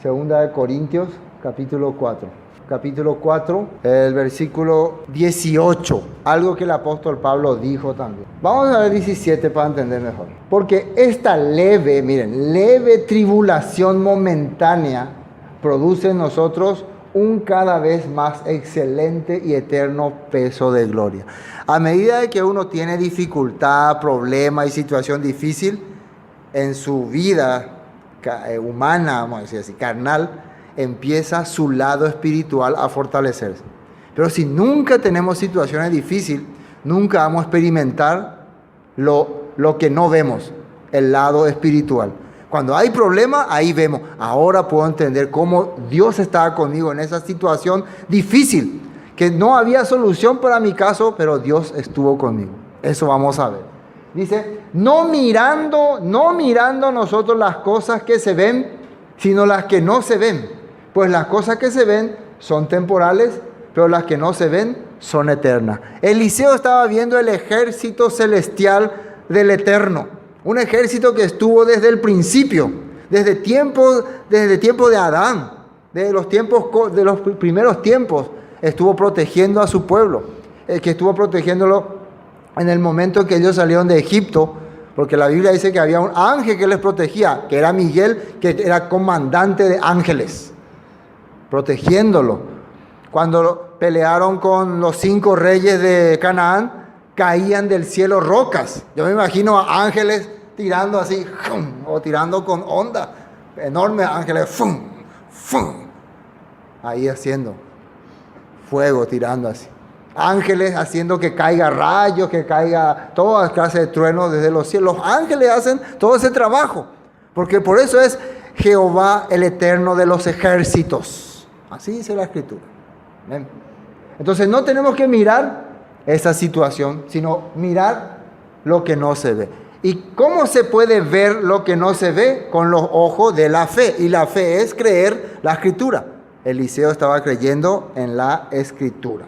Segunda de Corintios capítulo 4. Capítulo 4, el versículo 18. Algo que el apóstol Pablo dijo también. Vamos a ver 17 para entender mejor. Porque esta leve tribulación momentánea produce en nosotros un cada vez más excelente y eterno peso de gloria. A medida de que uno tiene dificultad, problema y situación difícil en su vida humana, vamos a decir así, carnal, empieza su lado espiritual a fortalecerse. Pero si nunca tenemos situaciones difíciles, nunca vamos a experimentar lo que no vemos, el lado espiritual. Cuando hay problema, ahí vemos. Ahora puedo entender cómo Dios estaba conmigo en esa situación difícil, que no había solución para mi caso, pero Dios estuvo conmigo. Eso vamos a ver. Dice, no mirando nosotros las cosas que se ven, sino las que no se ven. Pues las cosas que se ven son temporales, pero las que no se ven son eternas. Eliseo estaba viendo el ejército celestial del Eterno. Un ejército que estuvo desde el principio, desde tiempo de Adán, de los primeros tiempos, estuvo protegiendo a su pueblo, que estuvo protegiéndolo en el momento en que ellos salieron de Egipto, porque la Biblia dice que había un ángel que les protegía, que era Miguel, que era comandante de ángeles, protegiéndolo. Cuando pelearon con los 5 reyes de Canaán, caían del cielo rocas. Yo me imagino a ángeles tirando así, o tirando con onda, enormes ángeles, ahí haciendo fuego, tirando así. Ángeles haciendo que caiga rayos, que caiga todas clases de truenos desde los cielos. Los ángeles hacen todo ese trabajo, porque por eso es Jehová el Eterno de los ejércitos. Así dice la Escritura. ¿Ven? Entonces no tenemos que mirar esa situación, sino mirar lo que no se ve. ¿Y cómo se puede ver lo que no se ve? Con los ojos de la fe. Y la fe es creer la Escritura. Eliseo estaba creyendo en la Escritura.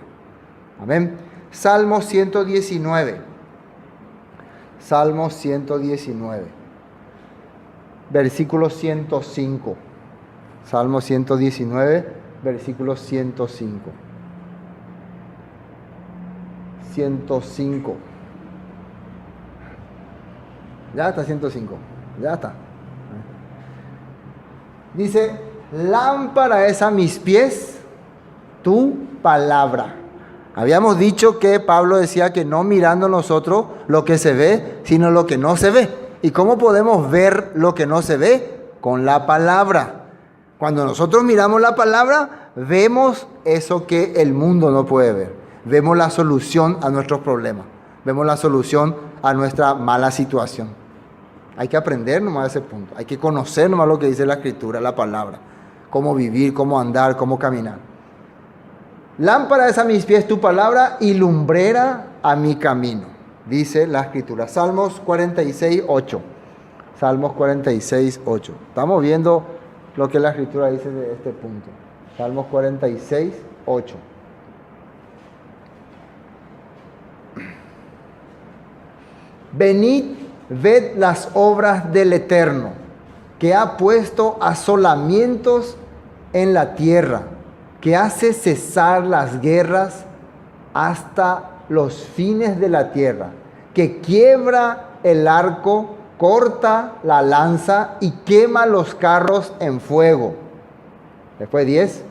Amén. Salmo 119. Salmo 119. Versículo 105. Salmo 119, versículo 105. 105. Ya está 105. Ya está. Dice, lámpara es a mis pies tu palabra. Habíamos dicho que Pablo decía que no mirando nosotros lo que se ve, sino lo que no se ve. ¿Y cómo podemos ver lo que no se ve? Con la palabra. Cuando nosotros miramos la palabra, vemos eso que el mundo no puede ver. Vemos la solución a nuestros problemas. Vemos la solución a nuestra mala situación. Hay que aprender nomás a ese punto. Hay que conocer nomás lo que dice la Escritura, la palabra. Cómo vivir, cómo andar, cómo caminar. Lámpara es a mis pies tu palabra y lumbrera a mi camino, dice la Escritura. Salmos 46, 8. Salmos 46, 8. Estamos viendo lo que la Escritura dice de este punto. Salmos 46, 8. Venid, ved las obras del Eterno, que ha puesto asolamientos en la tierra, que hace cesar las guerras hasta los fines de la tierra, que quiebra el arco, corta la lanza y quema los carros en fuego. Después 10.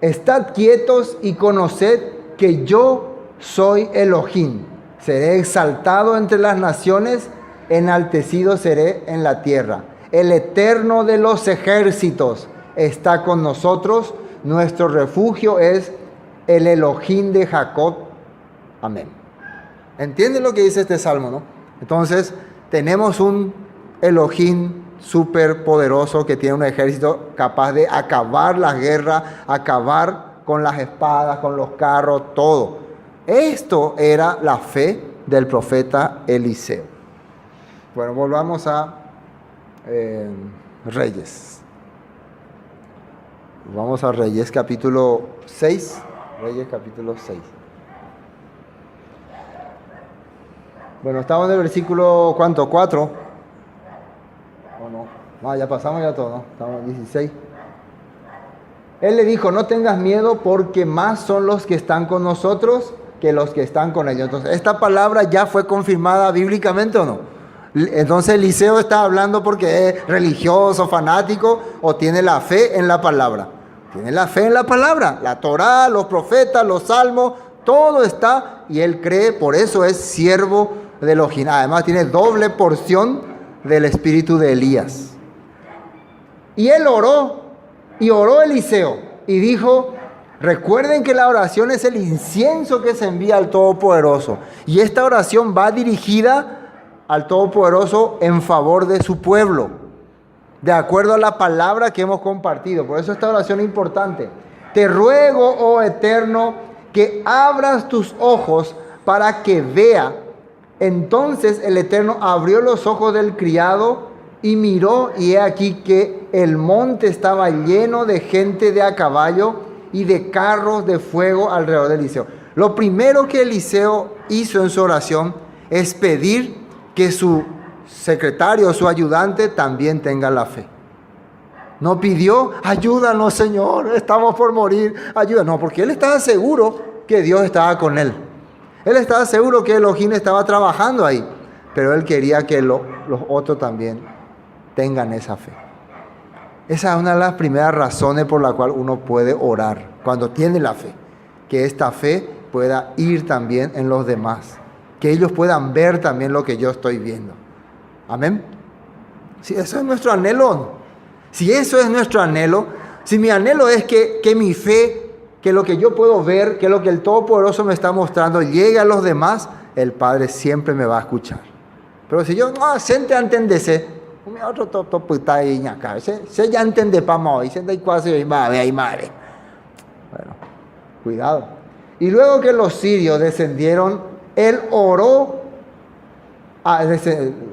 Estad quietos y conoced que yo soy Elohim. Seré exaltado entre las naciones, enaltecido seré en la tierra. El Eterno de los ejércitos está con nosotros. Nuestro refugio es el Elohim de Jacob. Amén. ¿Entienden lo que dice este salmo, no? Entonces, tenemos un Elohim súper poderoso que tiene un ejército capaz de acabar la guerra, acabar con las espadas, con los carros, todo. Esto era la fe del profeta Eliseo. Bueno, volvamos a Reyes. Vamos a Reyes capítulo 6. Reyes capítulo 6. Bueno, estamos en el versículo, ¿cuánto? 4. ¿O no? No, ya pasamos ya todo, ¿no? Estamos en 16. Él le dijo, no tengas miedo porque más son los que están con nosotros que los que están con ellos. Entonces, ¿esta palabra ya fue confirmada bíblicamente o no? Entonces, Eliseo está hablando porque es religioso, fanático, o tiene la fe en la palabra. Tiene la fe en la palabra. La Torá, los profetas, los salmos, todo está, y él cree, por eso es siervo de Elohim. Además, tiene doble porción del espíritu de Elías. Y él oró, y oró Eliseo, y dijo, recuerden que la oración es el incienso que se envía al Todopoderoso. Y esta oración va dirigida al Todopoderoso en favor de su pueblo, de acuerdo a la palabra que hemos compartido. Por eso esta oración es importante. Te ruego, oh Eterno, que abras tus ojos para que vea. Entonces el Eterno abrió los ojos del criado y miró, y he aquí que el monte estaba lleno de gente de a caballo y de carros de fuego alrededor de Eliseo. Lo primero que Eliseo hizo en su oración es pedir que su secretario, su ayudante, también tenga la fe. No pidió, ayúdanos Señor, estamos por morir, ayúdanos. No, porque él estaba seguro que Dios estaba con él. Él estaba seguro que Elohim estaba trabajando ahí. Pero él quería que los otros también tengan esa fe. Esa es una de las primeras razones por la cual uno puede orar, cuando tiene la fe. Que esta fe pueda ir también en los demás. Que ellos puedan ver también lo que yo estoy viendo. Amén. Si eso es nuestro anhelo, si eso es nuestro anhelo, si mi anhelo es que mi fe, que lo que yo puedo ver, que lo que el Todopoderoso me está mostrando llegue a los demás, el Padre siempre me va a escuchar. Pero si yo, no, siempre entendese, otro toputa ahí acá, se ya entiende para hoy, se da cuasi y madre. Bueno, cuidado. Y luego que los sirios descendieron, él oró.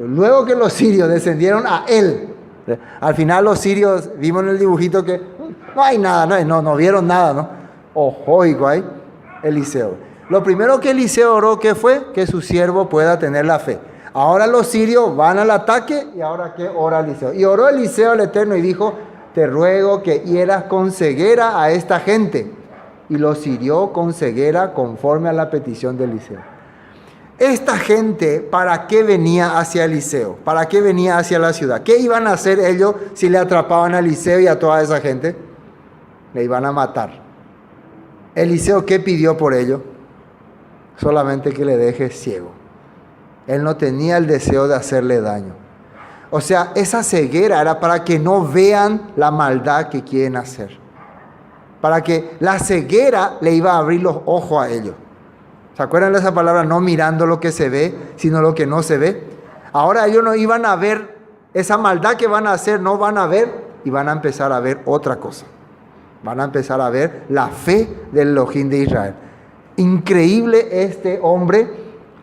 Luego que los sirios descendieron a él. Al final los sirios, vimos en el dibujito que no hay nada, no vieron nada, ¿no? Ojoico ahí, Eliseo. Lo primero que Eliseo oró, ¿qué fue? Que su siervo pueda tener la fe. Ahora los sirios van al ataque, y ahora ¿qué ora Eliseo? Y oró Eliseo al Eterno y dijo, te ruego que hieras con ceguera a esta gente. Y los hirió con ceguera conforme a la petición de Eliseo. esta gente, ¿para qué venía hacia Eliseo? ¿Para qué venía hacia la ciudad? ¿Qué iban a hacer ellos si le atrapaban a Eliseo y a toda esa gente? Le iban a matar. Eliseo, ¿qué pidió por ello? Solamente que le deje ciego. Él no tenía el deseo de hacerle daño. O sea, esa ceguera era para que no vean la maldad que quieren hacer. Para que la ceguera le iba a abrir los ojos a ellos. ¿Se acuerdan de esa palabra? No mirando lo que se ve, sino lo que no se ve. Ahora ellos no iban a ver esa maldad que van a hacer, no van a ver y van a empezar a ver otra cosa. Van a empezar a ver la fe del Elohim de Israel. Increíble este hombre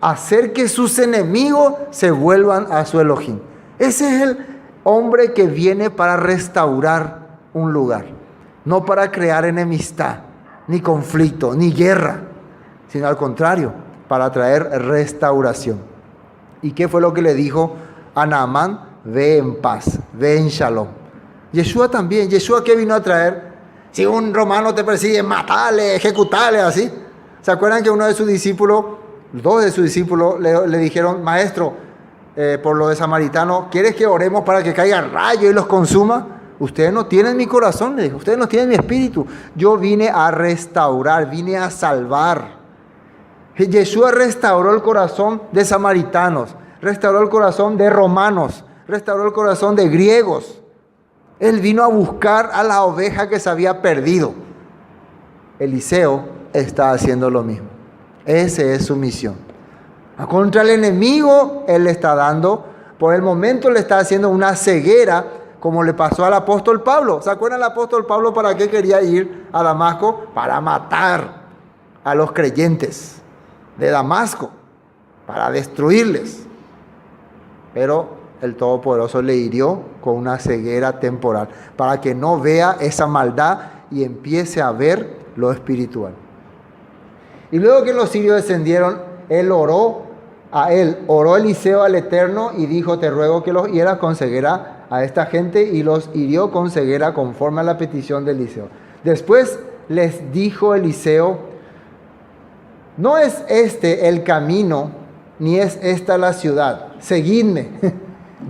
hacer que sus enemigos se vuelvan a su Elohim. Ese es el hombre que viene para restaurar un lugar, no para crear enemistad, ni conflicto, ni guerra, sino al contrario, para traer restauración. ¿Y qué fue lo que le dijo a Naamán? Ve en paz, ve en shalom. Yeshua también. ¿Yeshua qué vino a traer? Si un romano te persigue, matale, ejecutale, así. ¿Se acuerdan que uno de sus discípulos, dos de sus discípulos, le dijeron, maestro, por lo de samaritano, ¿quieres que oremos para que caiga rayo y los consuma? Ustedes no tienen mi corazón, le dijo, ustedes no tienen mi espíritu. Yo vine a restaurar, vine a salvar. Yeshua restauró el corazón de samaritanos, restauró el corazón de romanos, restauró el corazón de griegos. Él vino a buscar a la oveja que se había perdido. Eliseo está haciendo lo mismo. Esa es su misión. Contra el enemigo, él le está dando, por el momento le está haciendo una ceguera, como le pasó al apóstol Pablo. ¿Se acuerdan el apóstol Pablo para qué quería ir a Damasco? Para matar a los creyentes de Damasco, para destruirles. Pero el Todopoderoso le hirió con una ceguera temporal, para que no vea esa maldad y empiece a ver lo espiritual. Y luego que los sirios descendieron, oró Eliseo al Eterno y dijo, te ruego que los hieras con ceguera a esta gente, y los hirió con ceguera conforme a la petición de Eliseo. Después les dijo Eliseo, no es este el camino, ni es esta la ciudad. Seguidme,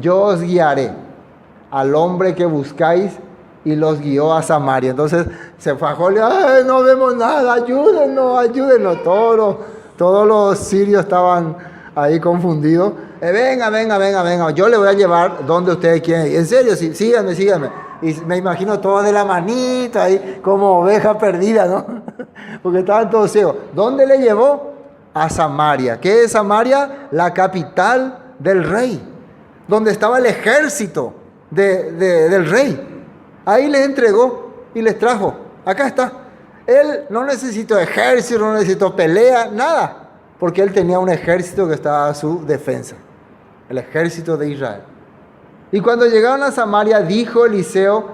yo os guiaré al hombre que buscáis, y los guió a Samaria. Entonces se fajó, ¡ay, no vemos nada! Ayúdenos. Todos los sirios estaban ahí confundidos. Venga, yo le voy a llevar donde ustedes quieren. En serio, sí, síganme. Y me imagino todos de la manita ahí, como oveja perdida, ¿no? Porque estaban todos ciegos. ¿Dónde le llevó? A Samaria. ¿Qué es Samaria? La capital del rey, donde estaba el ejército del rey. Ahí les entregó y les trajo. Acá está. Él no necesitó ejército, no necesitó pelea, nada. Porque él tenía un ejército que estaba a su defensa. El ejército de Israel. Y cuando llegaron a Samaria, dijo Eliseo,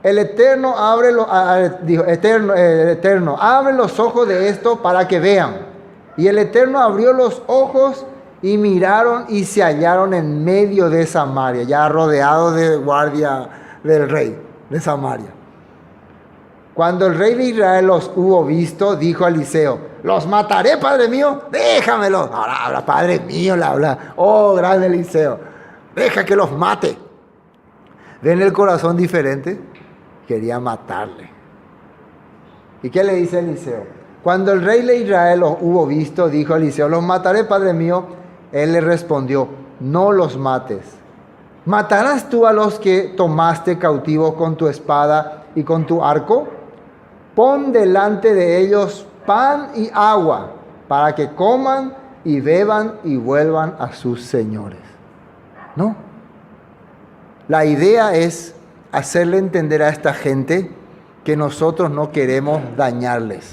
el Eterno abre los ojos de esto para que vean. Y el Eterno abrió los ojos y miraron y se hallaron en medio de Samaria, ya rodeados de guardia del rey de Samaria. Cuando el rey de Israel los hubo visto, dijo a Eliseo, los mataré, padre mío, déjamelos. Ahora habla, padre mío, le habla, oh gran Eliseo, deja que los mate. ¿Ven el corazón diferente? Quería matarle. ¿Y qué le dice Eliseo? Cuando el rey de Israel los hubo visto, dijo a Eliseo, los mataré, padre mío. Él le respondió, no los mates. ¿Matarás tú a los que tomaste cautivos con tu espada y con tu arco? Pon delante de ellos pan y agua, para que coman y beban y vuelvan a sus señores. No. La idea es hacerle entender a esta gente que nosotros no queremos dañarles.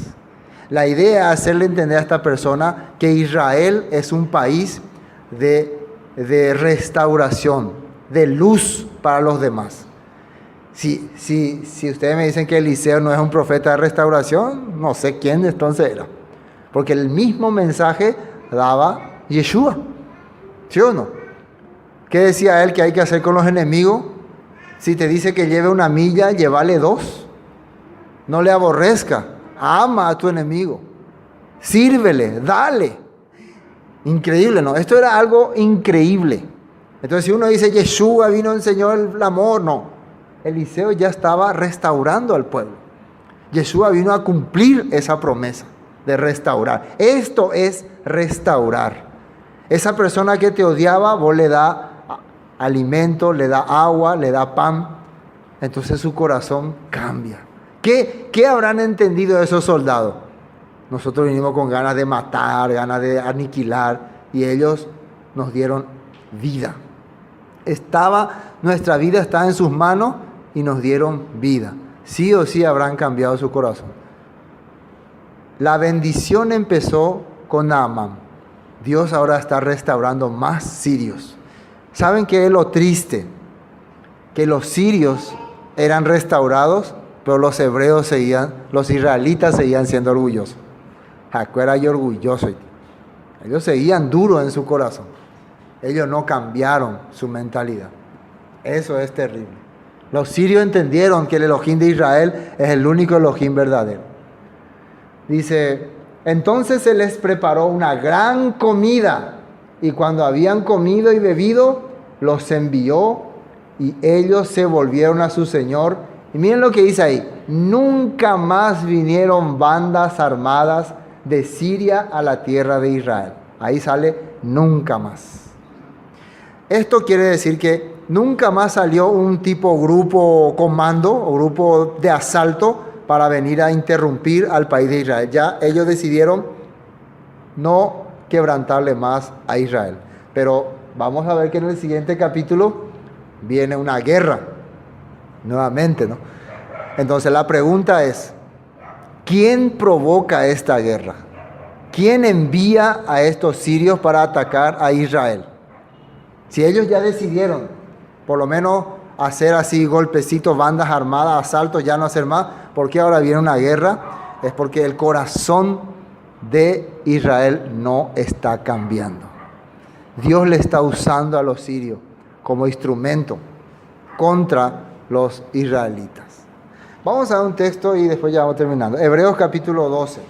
La idea es hacerle entender a esta persona que Israel es un país de restauración, de luz para los demás. Si ustedes me dicen que Eliseo no es un profeta de restauración, no sé quién entonces era. Porque el mismo mensaje daba Yeshua. ¿Sí o no? ¿Qué decía él que hay que hacer con los enemigos? Si te dice que lleve 1 milla, llévale 2. No le aborrezca. Ama a tu enemigo. Sírvele, dale. Increíble, ¿no? Esto era algo increíble. Entonces, si uno dice, Yeshua vino y enseñó el amor, no. Eliseo ya estaba restaurando al pueblo. Yeshua vino a cumplir esa promesa de restaurar. Esto es restaurar. Esa persona que te odiaba, vos le da alimento, le da agua, le da pan. Entonces su corazón cambia. ¿Qué habrán entendido esos soldados? Nosotros vinimos con ganas de matar, ganas de aniquilar, y ellos nos dieron vida. Nuestra vida estaba en sus manos y nos dieron vida. Sí o sí habrán cambiado su corazón. La bendición empezó con Naamán. Dios ahora está restaurando más sirios. ¿Saben qué es lo triste? Que los sirios eran restaurados, pero los israelitas seguían siendo orgullosos. Jacob era orgulloso. Ellos seguían duros en su corazón. Ellos no cambiaron su mentalidad. Eso es terrible. Los sirios entendieron que el Elohim de Israel es el único Elohim verdadero. Dice, entonces se les preparó una gran comida, y cuando habían comido y bebido, los envió, y ellos se volvieron a su señor. Y miren lo que dice ahí: nunca más vinieron bandas armadas de Siria a la tierra de Israel. Ahí sale nunca más. Esto quiere decir que nunca más salió un tipo grupo comando o grupo de asalto para venir a interrumpir al país de Israel. Ya ellos decidieron no quebrantarle más a Israel. Pero vamos a ver que en el siguiente capítulo viene una guerra nuevamente, ¿no? Entonces la pregunta es, ¿quién provoca esta guerra? ¿Quién envía a estos sirios para atacar a Israel? Si ellos ya decidieron, por lo menos hacer así golpecitos, bandas armadas, asaltos, ya no hacer más, ¿por qué ahora viene una guerra? Es porque el corazón de Israel no está cambiando. Dios le está usando a los sirios como instrumento contra los israelitas. Vamos a un texto y después ya vamos terminando. Hebreos capítulo 12.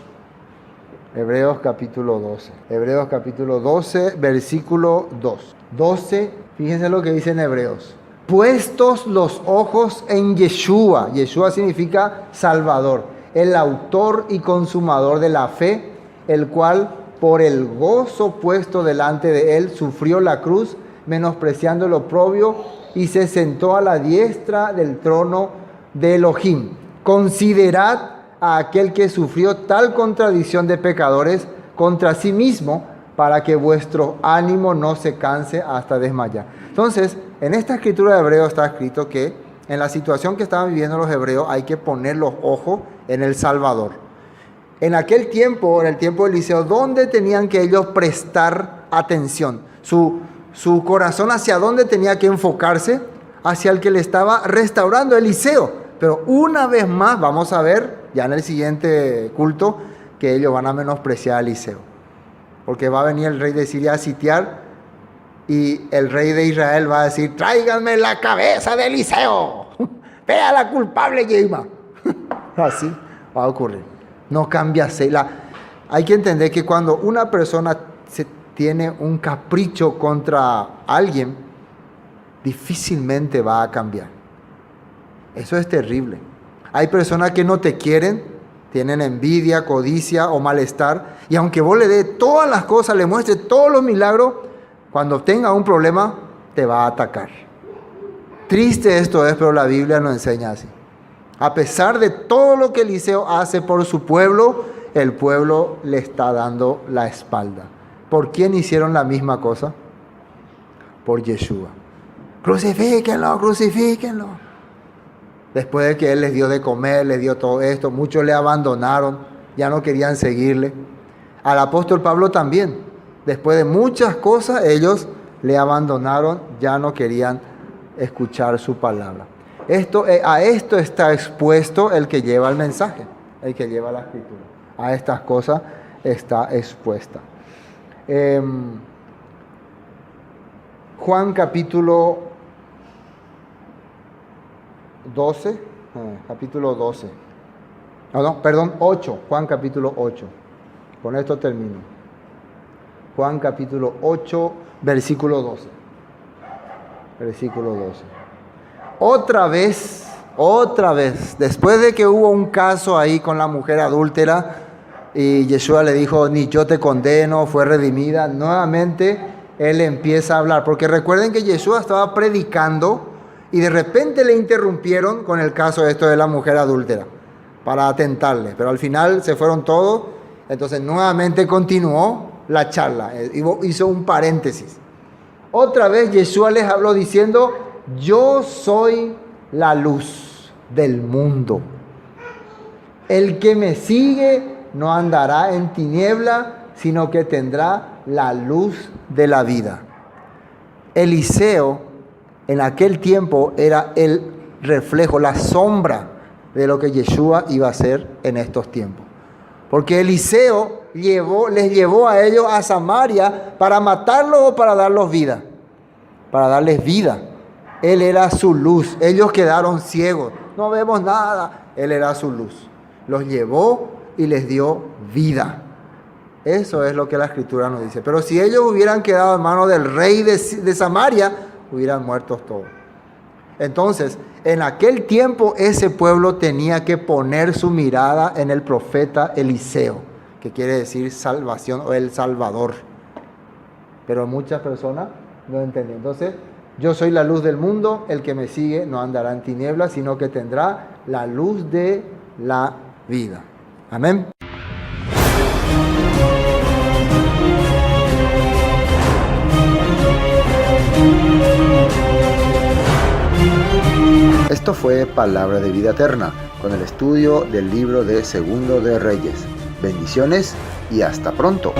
Hebreos capítulo 12. Hebreos capítulo 12, versículo 2. 12, fíjense lo que dice en Hebreos. Puestos los ojos en Yeshua. Yeshua significa Salvador, el autor y consumador de la fe, el cual por el gozo puesto delante de él sufrió la cruz, menospreciando el oprobio, y se sentó a la diestra del trono de Elohim. Considerad a aquel que sufrió tal contradicción de pecadores contra sí mismo, para que vuestro ánimo no se canse hasta desmayar. Entonces, en esta escritura de Hebreos está escrito que en la situación que estaban viviendo los hebreos hay que poner los ojos en el Salvador. En aquel tiempo, en el tiempo de Eliseo, ¿dónde tenían que ellos prestar atención? Su corazón, ¿hacia dónde tenía que enfocarse? Hacia el que le estaba restaurando, Eliseo. Pero una vez más, vamos a ver ya en el siguiente culto, que ellos van a menospreciar a Eliseo. Porque va a venir el rey de Siria a sitiar, y el rey de Israel va a decir, tráiganme la cabeza de Eliseo, vea la culpable Yema. Así va a ocurrir. No cambia. Hay que entender que cuando una persona tiene un capricho contra alguien, difícilmente va a cambiar. Eso es terrible. Hay personas que no te quieren, tienen envidia, codicia o malestar, y aunque vos le des todas las cosas, le muestres todos los milagros, cuando tenga un problema, te va a atacar. Triste esto es, pero la Biblia nos enseña así. A pesar de todo lo que Eliseo hace por su pueblo, el pueblo le está dando la espalda. ¿Por quién hicieron la misma cosa? Por Yeshua. Crucifíquenlo, crucifíquenlo. Después de que él les dio de comer, les dio todo esto, muchos le abandonaron, ya no querían seguirle. Al apóstol Pablo también, después de muchas cosas, ellos le abandonaron, ya no querían escuchar su palabra. A esto está expuesto el que lleva el mensaje, el que lleva la escritura. A estas cosas está expuesta. Juan capítulo 12, capítulo 12. No, perdón, 8, Juan capítulo 8. Con esto termino. Juan capítulo 8, versículo 12. Versículo 12. Otra vez, después de que hubo un caso ahí con la mujer adúltera, y Yeshua le dijo, ni yo te condeno, fue redimida, nuevamente él empieza a hablar, porque recuerden que Yeshua estaba predicando y de repente le interrumpieron con el caso esto de la mujer adúltera, para atentarle, pero al final se fueron todos, entonces nuevamente continuó la charla, hizo un paréntesis. Otra vez Yeshua les habló diciendo, yo soy la luz del mundo. El que me sigue no andará en tiniebla, sino que tendrá la luz de la vida. Eliseo en aquel tiempo era el reflejo, la sombra de lo que Yeshua iba a hacer en estos tiempos. Porque Eliseo les llevó a ellos a Samaria para matarlos o para darles vida. Para darles vida. Él era su luz. Ellos quedaron ciegos. No vemos nada. Él era su luz. Los llevó y les dio vida. Eso es lo que la Escritura nos dice. Pero si ellos hubieran quedado en manos del rey de Samaria, hubieran muerto todos. Entonces, en aquel tiempo ese pueblo tenía que poner su mirada en el profeta Eliseo, que quiere decir salvación o el Salvador. Pero muchas personas no entienden. Entonces, yo soy la luz del mundo, el que me sigue no andará en tinieblas, sino que tendrá la luz de la vida. Amén. Esto fue Palabra de Vida Eterna, con el estudio del libro de Segundo de Reyes. Bendiciones y hasta pronto.